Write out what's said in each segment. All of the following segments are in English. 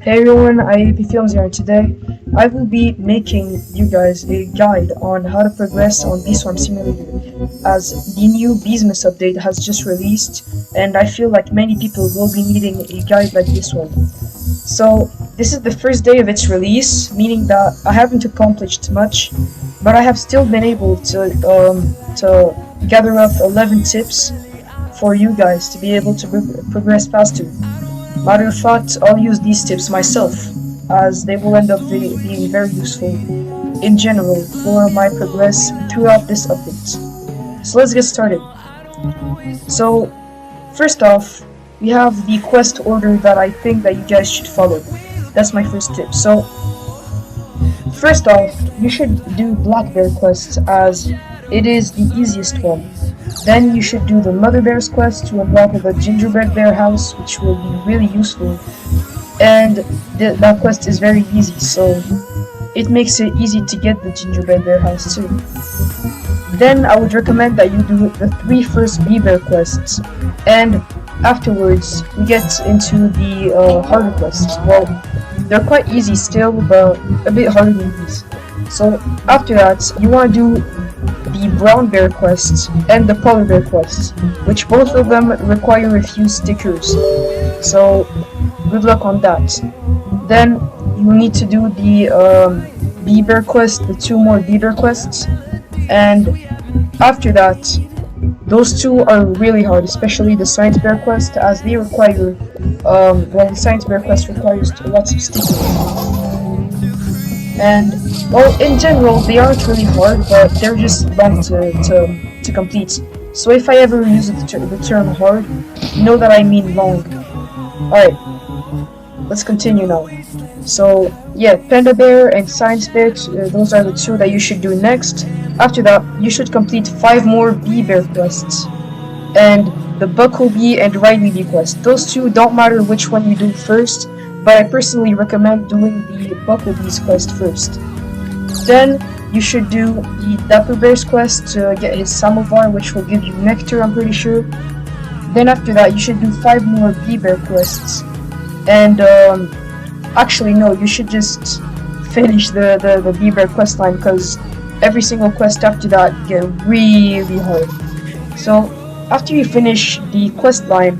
Hey everyone, IAAPFilms here, and today I will be making you guys a guide on how to progress on Beeswarm Simulator, as the new Beesmas update has just released, and I feel like many people will be needing a guide like this one. So this is the first day of its release, meaning that I haven't accomplished much, but I have still been able to gather up 11 tips for you guys to be able to progress faster. Matter of fact, I'll use these tips myself, as they will end up being very useful in general for my progress throughout this update. So let's get started. So, first off, we have the quest order that I think that you guys should follow. That's my first tip. So, first off, you should do Black Bear quest, as it is the easiest one. Then you should do the Mother Bear's quest to unlock the GingerBread Bear house, which will be really useful. And that quest is very easy, so it makes it easy to get the GingerBread Bear house too. Then I would recommend that you do the 3 first Bee Bear quests, and afterwards you get into the harder quests. Well, they're quite easy still, but a bit harder than these. So after that, you want to do the Brown Bear quest and the Polar Bear quest, which both of them require a few stickers. So good luck on that. Then you need to do the Bee Bear quest, the 2 more Bee Bear quests, and after that, those 2 are really hard, especially the Science Bear quest, as they require, the Science Bear quest requires lots of stickers. And, well, in general, they aren't really hard, but they're just long to complete. So if I ever use the term hard, know that I mean long. Alright, let's continue now. So, yeah, Panda Bear and Science Bear, those are the 2 that you should do next. After that, you should complete 5 more Bee Bear quests. And the Bucklebee and Riley Bee quest. Those 2 don't matter which one you do first, but I personally recommend doing the Bucklebee's quest first. Then you should do the Dapper Bear's quest to get his samovar, which will give you nectar, I'm pretty sure. Then after that, you should do 5 more Bee Bear quests. And actually no, you should just finish the Bee Bear quest line, because every single quest after that get really hard. So after you finish the quest line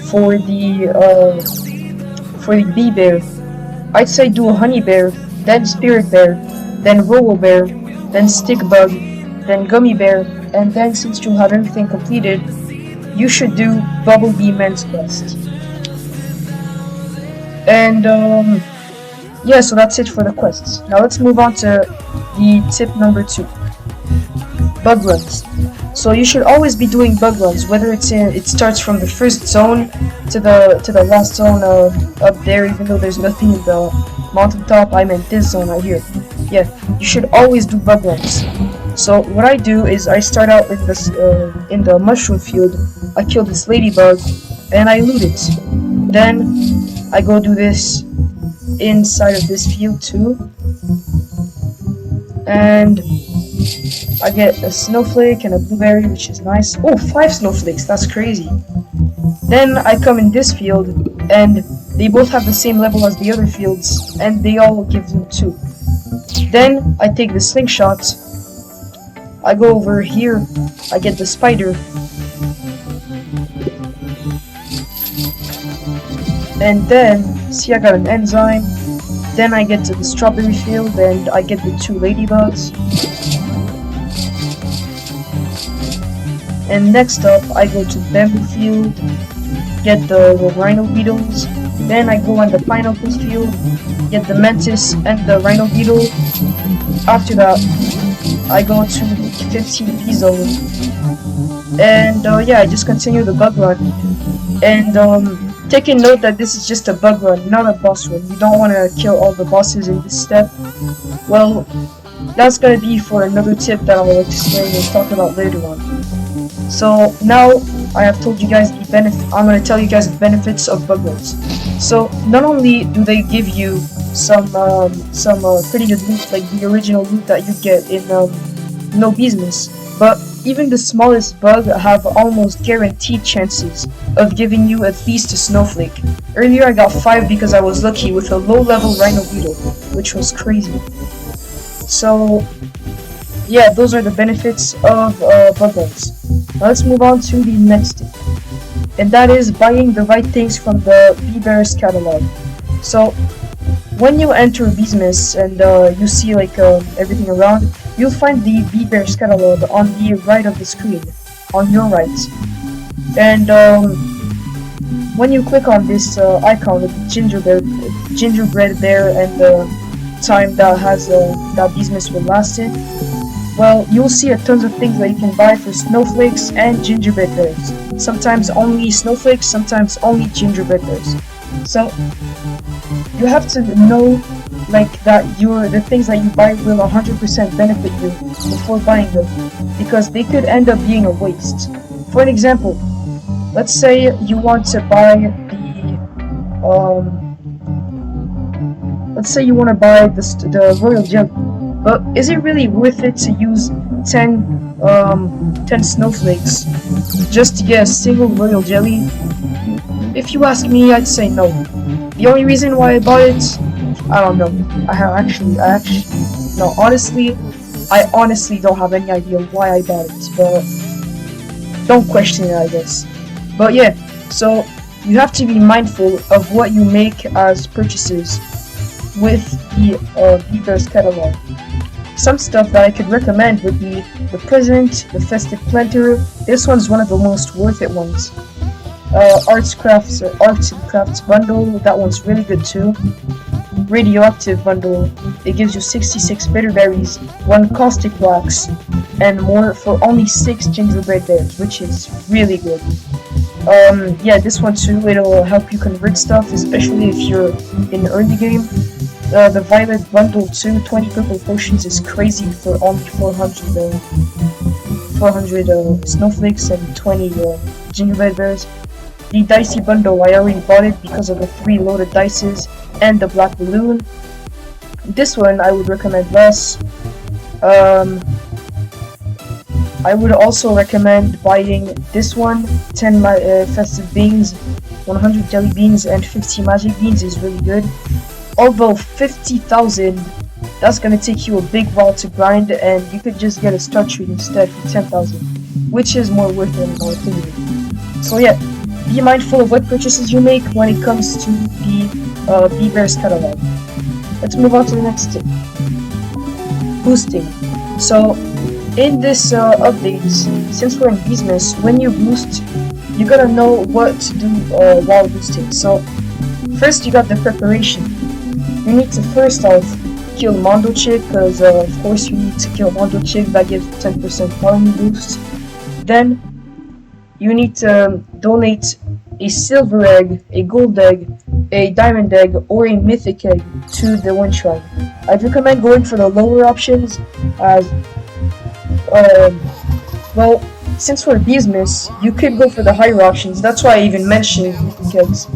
for the Bee Bear, I'd say do a Honey Bear, then Spirit Bear, then Roll Bear, then Stick Bug, then Gummy Bear, and then since you'll have everything completed, you should do Bumblebee Men's quest. And yeah, so that's it for the quests. Now let's move on to the tip number 2. Bug runs. So you should always be doing bug runs, whether it starts from the first zone to the last zone up there, even though there's nothing in the mountaintop. I meant this zone right here. Yeah, you should always do bug runs. So what I do is I start out in the mushroom field. I kill this ladybug and I loot it. Then I go do this inside of this field too, and I get a snowflake and a blueberry, which is nice. Oh, 5 snowflakes, that's crazy. Then I come in this field, and they both have the same level as the other fields, and they all give them 2. Then I take the slingshot, I go over here, I get the spider, and then, see, I got an enzyme. Then I get to the strawberry field, and I get the 2 ladybugs. And next up, I go to the bamboo field, get the rhino beetles. Then I go on the pineapples field, get the mantis and the rhino beetle. After that, I go to the 15 bee zone. And yeah, I just continue the bug run. And taking note that this is just a bug run, not a boss run. You don't want to kill all the bosses in this step. Well, that's gonna be for another tip that I'll explain and talk about later on. So now I have told you guys the I'm gonna tell you guys the benefits of bug runs. So not only do they give you some pretty good loot, like the original loot that you get in No Beesmas, but even the smallest bug have almost guaranteed chances of giving you at least a snowflake. Earlier I got 5 because I was lucky with a low-level rhino beetle, which was crazy. So yeah, those are the benefits of bug bites. Now let's move on to the next tip, and that is buying the right things from the Bears catalog. So when you enter Beesmas and you see like everything around, you'll find the Bears catalog on the right of the screen, on your right. And when you click on this icon with the gingerbread bear and the time that has that Beesmas will last in, well, you'll see a tons of things that you can buy for snowflakes and gingerbread bears. Sometimes only snowflakes, sometimes only gingerbread bears. So you have to know like that the things that you buy will 100% benefit you before buying them, because they could end up being a waste. For an example, let's say you want to buy the royal jelly, but is it really worth it to use 10 snowflakes just to get a single royal jelly? If you ask me, I'd say no. The only reason why I bought it, I don't know. No, honestly, I honestly don't have any idea why I bought it, but don't question it, I guess. But yeah, so you have to be mindful of what you make as purchases with the Beavers catalog. Some stuff that I could recommend would be the present, the festive planter. This one's one of the most worth it ones. Arts and crafts bundle, that one's really good too. Radioactive bundle, it gives you 66 bitter berries, 1 caustic wax, and more for only 6 gingerbread bears, which is really good. Yeah, this one too, it'll help you convert stuff, especially if you're in the early game. The violet bundle too, 20 purple potions is crazy for only 400 snowflakes and 20 gingerbread bears. The dicey bundle, I already bought it because of the 3 loaded dices and the black balloon. This one I would recommend less. I would also recommend buying this one, 10 festive beans, 100 jelly beans, and 50 magic beans is really good. Although 50,000, that's gonna take you a big while to grind, and you could just get a start treat instead for 10,000, which is more worth it in my opinion. So yeah, be mindful of what purchases you make when it comes to the Beavers catalog. Let's move on to the next tip. Boosting. So in this update, since we're in Beesmas, when you boost, you gotta know what to do while boosting. So first you got the preparation. You need to first off kill Mondo Chick, because of course you need to kill Mondo Chick, that gives 10% farming boost. Then you need to donate a silver egg, a gold egg, a diamond egg, or a mythic egg to the wind shrine. I'd recommend going for the lower options, as well, since we're Beesmas, you could go for the higher options. That's why I even mentioned mythic eggs.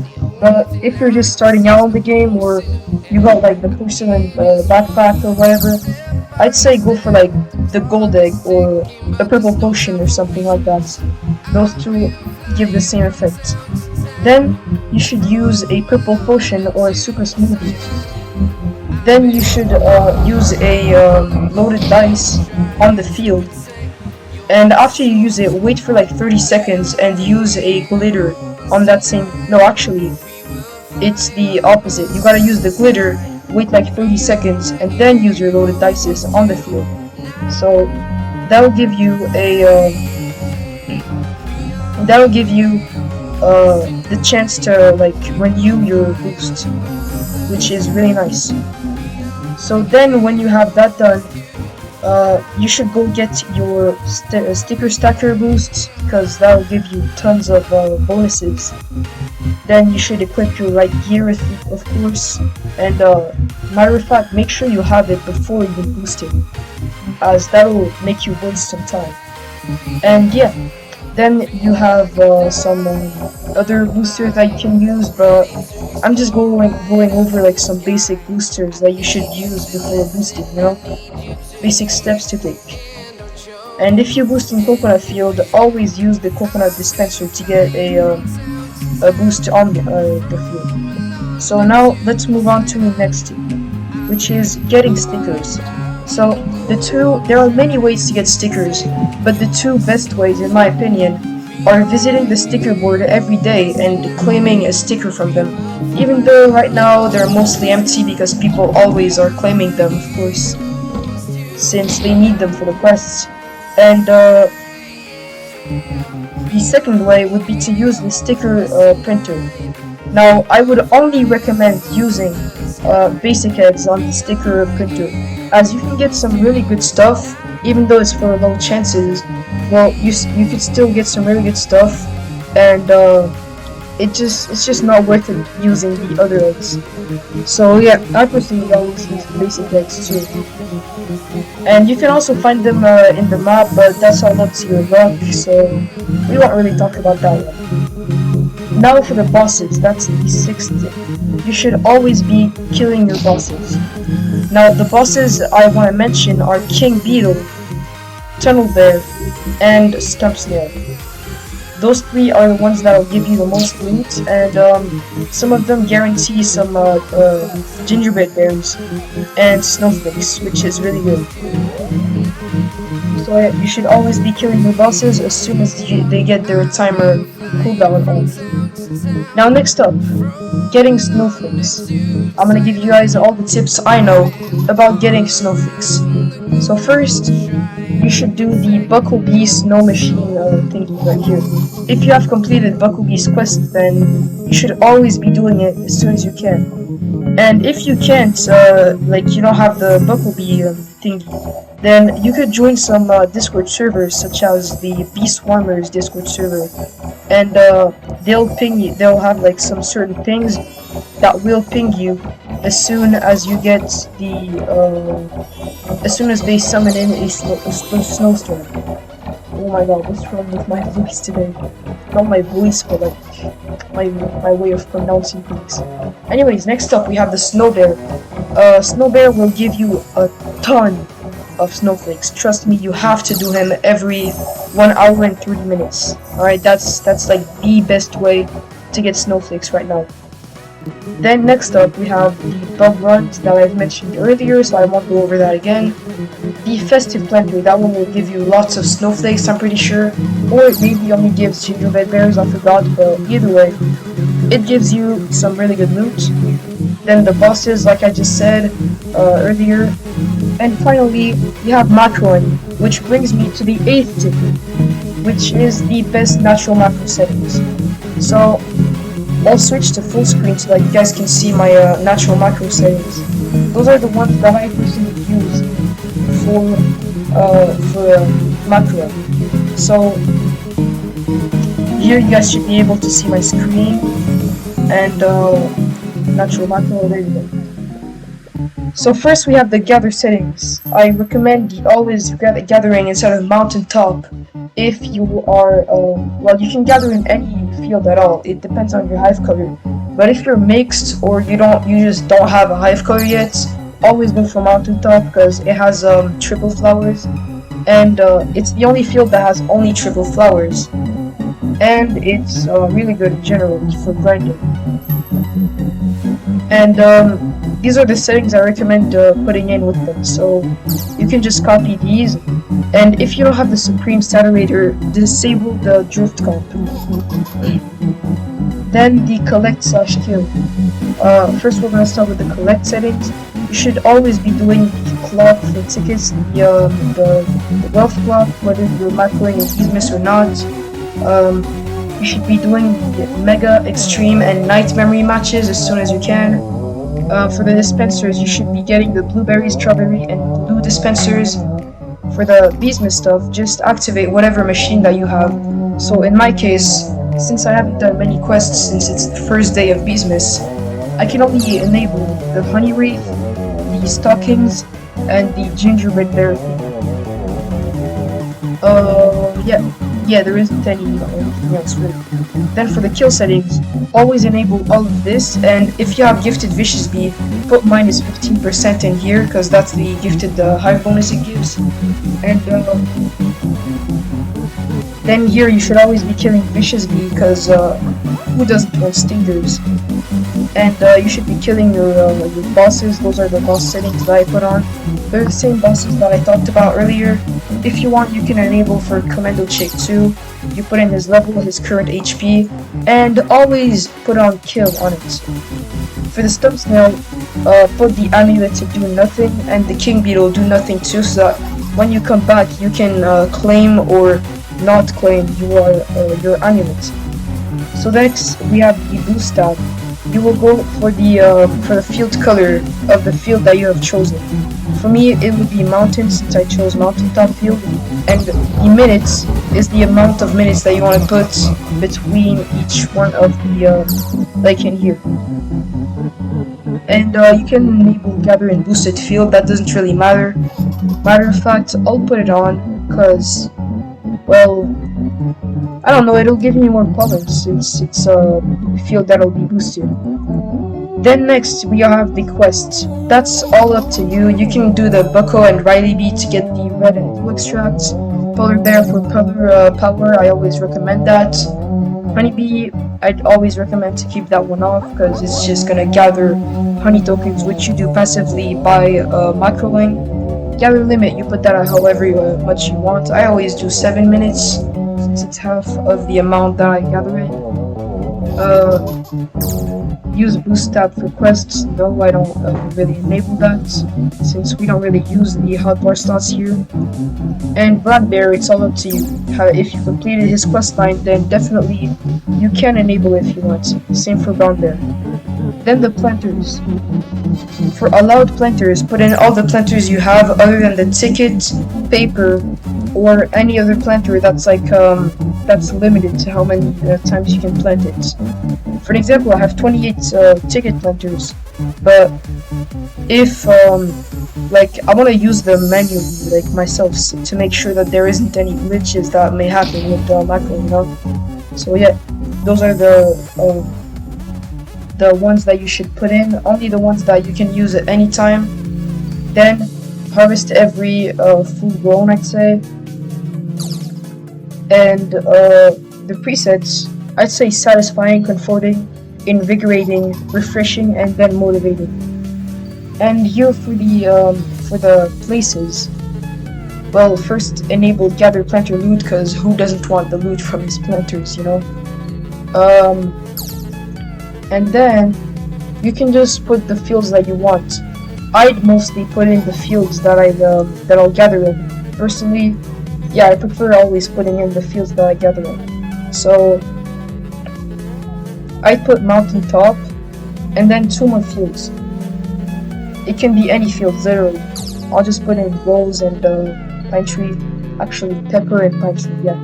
But if you're just starting out in the game, or you got like the porcelain backpack or whatever, I'd say go for like the gold egg or the purple potion or something like that. Those two give the same effect. Then you should use a purple potion or a super smoothie. Then you should use a loaded dice on the field. And after you use it, wait for like 30 seconds and use a glitter on that same... No, actually, it's the opposite. You gotta use the glitter, wait like 30 seconds, and then use your loaded dice on the field. So that'll give you a the chance to like renew your boost, which is really nice. So then when you have that done, you should go get your sticker stacker boosts, because that will give you tons of bonuses. Then you should equip your right gear, of course, and matter of fact, make sure you have it before even boosting, as that will make you waste some time. And yeah, then you have some other boosters that you can use, but I'm just going over like some basic boosters that you should use before boosting, you know? Basic steps to take. And if you boost in coconut field, always use the coconut dispenser to get a boost on the field. So now let's move on to the next tip, which is getting stickers. So there are many ways to get stickers, but the two best ways, in my opinion, are visiting the sticker board every day and claiming a sticker from them. Even though right now they're mostly empty because people always are claiming them, of course, since they need them for the quests. And the second way would be to use the sticker printer. Now, I would only recommend using basic eggs on the sticker printer, as you can get some really good stuff, even though it's for low chances. Well, you could still get some really good stuff, and it's just not worth it using the other eggs. So yeah, I personally always use basic eggs too. And you can also find them in the map, but that's all up to your luck, so we won't really talk about that yet. Now for the bosses, that's the sixth tip. You should always be killing your bosses. Now the bosses I want to mention are King Beetle, Tunnel Bear, and Stump Snail. Those three are the ones that will give you the most loot, and some of them guarantee some GingerBread Bears and SnowFlakes, which is really good. So yeah, you should always be killing your bosses as soon as they get their timer cooldown off. Now next up, getting snowflakes. I'm gonna give you guys all the tips I know about getting snowflakes. So first, you should do the Bucklebee snow machine thingy right here. If you have completed Bucklebee's quest, then you should always be doing it as soon as you can. And if you can't, like you don't have the Bucklebee thingy, then you could join some Discord servers, such as the Beesmas Discord server, and they'll ping you. They'll have like some certain pings that will ping you as soon as you get the as soon as they summon in a snowstorm. Oh my god, what's wrong with my voice today? Not my voice, but like my way of pronouncing things. Anyways, next up we have the Snow Bear. Snow Bear will give you a ton of snowflakes. Trust me, you have to do him every 1 hour and 30 minutes. Alright, that's like the best way to get snowflakes right now. Then next up we have the bug runs that I've mentioned earlier, so I won't go over that again. The festive planter, that one will give you lots of snowflakes, I'm pretty sure, or it maybe only gives GingerBread Bears, I forgot, but either way, it gives you some really good loot. Then the bosses, like I just said earlier. And finally, we have macroing, which brings me to the 8th tip, which is the best natural macro settings. So I'll switch to full screen so that you guys can see my natural macro settings. Those are the ones that I personally use for macro. So here you guys should be able to see my screen and natural macro. There you go. So first we have the gather settings. I recommend always gathering instead of mountaintop if you are, well, you can gather in any field at all. It depends on your hive color. But if you're mixed or you just don't have a hive color yet, always go for mountaintop because it has triple flowers, and it's the only field that has only triple flowers, and it's really good in general for grinding. And these are the settings I recommend putting in with them, so you can just copy these. And if you don't have the Supreme Saturator, disable the Drift Comp. Then the collect/kill. First we're going to start with the collect settings. You should always be doing the clock for tickets, the wealth clock, whether you're macroing in Beesmas or not. You should be doing the Mega, Extreme, and Night Memory matches as soon as you can. For the dispensers, you should be getting the blueberry, strawberry, and blue dispensers. For the Beesmas stuff, just activate whatever machine that you have. So in my case, since I haven't done many quests since it's the first day of Beesmas, I can only enable the Honey Wreath, the Stockings, and the Gingerbread Bear thing. Yeah, there isn't anything else really. Then for the kill settings, always enable all of this, and if you have gifted Vicious Bee, put minus 15% in here, because that's the gifted hive bonus it gives. And Then here you should always be killing viciously, because who doesn't want stingers? And you should be killing your bosses. Those are the boss settings that I put on. They're the same bosses that I talked about earlier. If you want, you can enable for Commando Check too. You put in his level, his current HP, and always put on kill on it. For the stump snail, put the amulet to do nothing, and the king beetle do nothing too, so that when you come back, you can claim or not claim your amulet. So next, we have the boost tab. You will go for the field color of the field that you have chosen. For me, it would be mountain, since I chose mountaintop field, and the minutes is the amount of minutes that you want to put between each one of the like in here. And you can enable gather and boosted field. That doesn't really matter. Matter of fact, I'll put it on because, well, I don't know, it'll give me more colors since it's a field that'll be boosted. Then next we have the quest. That's all up to you. You can do the Bucko and Riley bee to get the red and blue extracts. Polar bear for color power, I always recommend that. Honeybee, I'd always recommend to keep that one off because it's just gonna gather honey tokens, which you do passively by macroing. Gather limit, you put that at however much you want. I always do 7 minutes since it's half of the amount that I gather it. Use boost tab for quests. No, I don't really enable that since we don't really use the hotbar slots here. And Brad Bear, it's all up to you. If you completed his quest line, then definitely you can enable it if you want. Same for Brown Bear. Then the planters. For allowed planters, put in all the planters you have other than the ticket, paper, or any other planter that's like that's limited to how many times you can plant it. For example, I have 28 ticket planters, but if like I want to use them manually, like myself, to make sure that there isn't any glitches that may happen with macro, you know. So yeah, those are the ones that you should put in. Only the ones that you can use at any time. Then harvest every full grown, I'd say. And the presets, I'd say satisfying, comforting, invigorating, refreshing, and then motivating. And here for the places, well, first enable gather planter loot, because who doesn't want the loot from his planters, you know? And then you can just put the fields that you want. I'd mostly put in the fields that I'll gather in. Personally, yeah, I prefer always putting in the fields that I gather in. So I'd put mountaintop and then 2 more fields. It can be any field, literally. I'll just put in rose and pine tree. Actually, pepper and pine tree, yeah.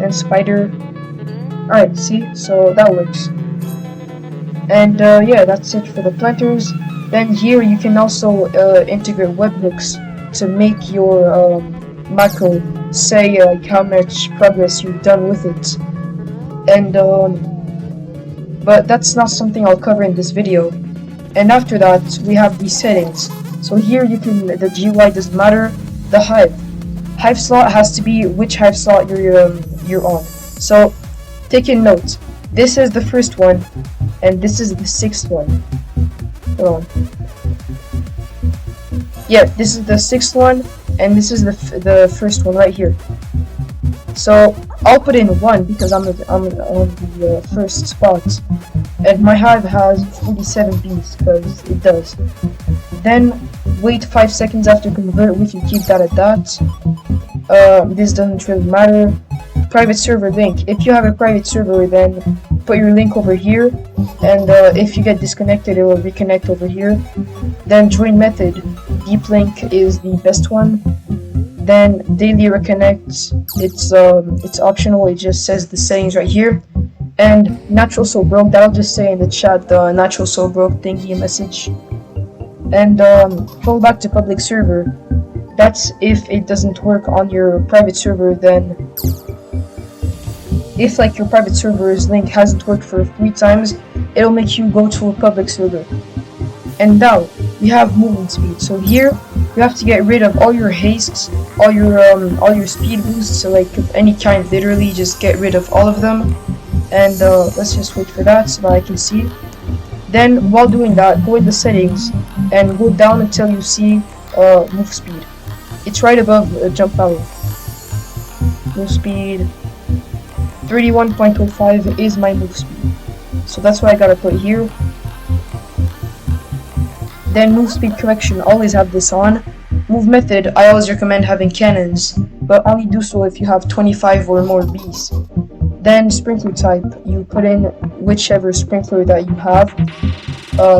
And spider. Alright, see? So that works. And yeah, that's it for the planters. Then here you can also integrate webhooks to make your macro say like how much progress you've done with it. And but that's not something I'll cover in this video. And after that, we have the settings. So here you can, the GUI doesn't matter. The hive slot has to be which hive slot you're on. So take in note. This is the first one, and this is the 6th one. Hold on. Yeah, this is the 6th one, and this is the first one right here. So I'll put in 1 because I'm on the first spot, and my hive has 47 bees because it does. Then wait 5 seconds after convert. We can keep that at that. This doesn't really matter. Private server link. If you have a private server, then put your link over here, and if you get disconnected, it will reconnect over here. Then join method. Deep link is the best one. Then daily reconnect. It's optional. It just says the settings right here. And natural so broke. That'll just say in the chat the natural so broke thingy message. And go back to public server. That's if it doesn't work on your private server. Then if like your private server's link hasn't worked for 3 times, it'll make you go to a public server. And now we have movement speed. So here you have to get rid of all your hastes, all your speed boosts, so like of any kind. Literally, just get rid of all of them. And let's just wait for that so that I can see. Then, while doing that, go in the settings and go down until you see move speed. It's right above jump value. Move speed 31.05 is my move speed, so that's what I gotta put here. Then move speed correction, always have this on. Move method, I always recommend having cannons, but only do so if you have 25 or more bees. Then sprinkler type, you put in whichever sprinkler that you have.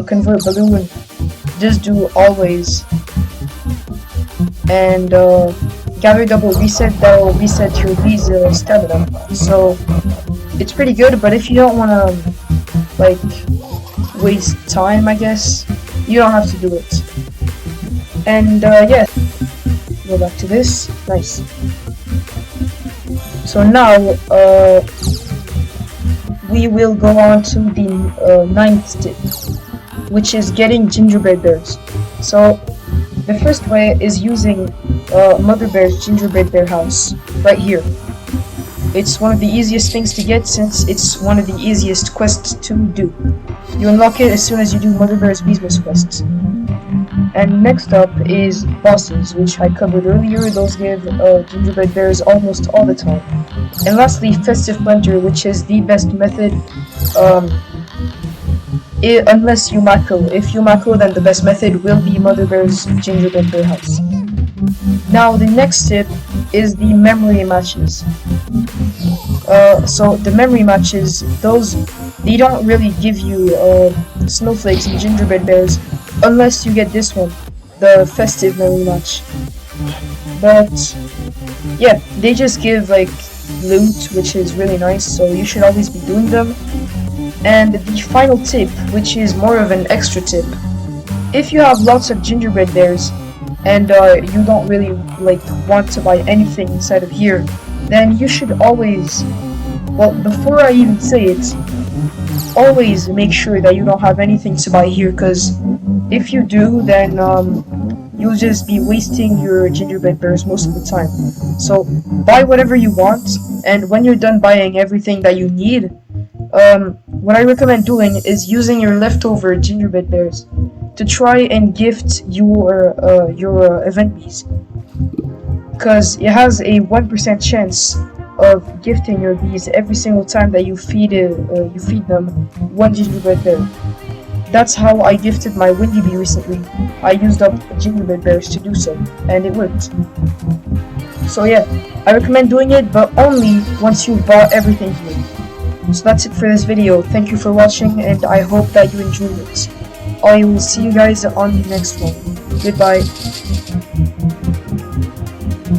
Convert balloon, just do always. And gather double reset, that will reset your bees stamina. So it's pretty good, but if you don't want to like waste time, I guess, you don't have to do it. And yeah, go back to this. Nice. So now we will go on to the 9th tip, which is getting gingerbread bears. So the first way is using Mother Bear's gingerbread bear house right here. It's one of the easiest things to get since it's one of the easiest quests to do. You unlock it as soon as you do Mother Bear's Beesmas quests. And next up is bosses, which I covered earlier. Those give gingerbread bears almost all the time. And lastly, festive blender, which is the best method unless you macro. If you macro, then the best method will be Mother Bear's gingerbread bear house. Now the next tip is the memory matches. So the memory matches, they don't really give you snowflakes and gingerbread bears unless you get this one, the festive memory match. But yeah, they just give like loot, which is really nice, so you should always be doing them. And the final tip, which is more of an extra tip, if you have lots of gingerbread bears and you don't really like want to buy anything inside of here, then you should always, well, before I even say it, always make sure that you don't have anything to buy here, because if you do, then you'll just be wasting your gingerbread bears most of the time. So buy whatever you want, and when you're done buying everything that you need, what I recommend doing is using your leftover gingerbread bears to try and gift your event bees, because it has a 1% chance of gifting your bees every single time that you feed them one gingerbread bear. That's how I gifted my windy bee recently. I used up gingerbread bears to do so, and it worked. So yeah, I recommend doing it, but only once you've bought everything here. So that's it for this video. Thank you for watching, and I hope that you enjoyed it. I will see you guys on the next one. Goodbye.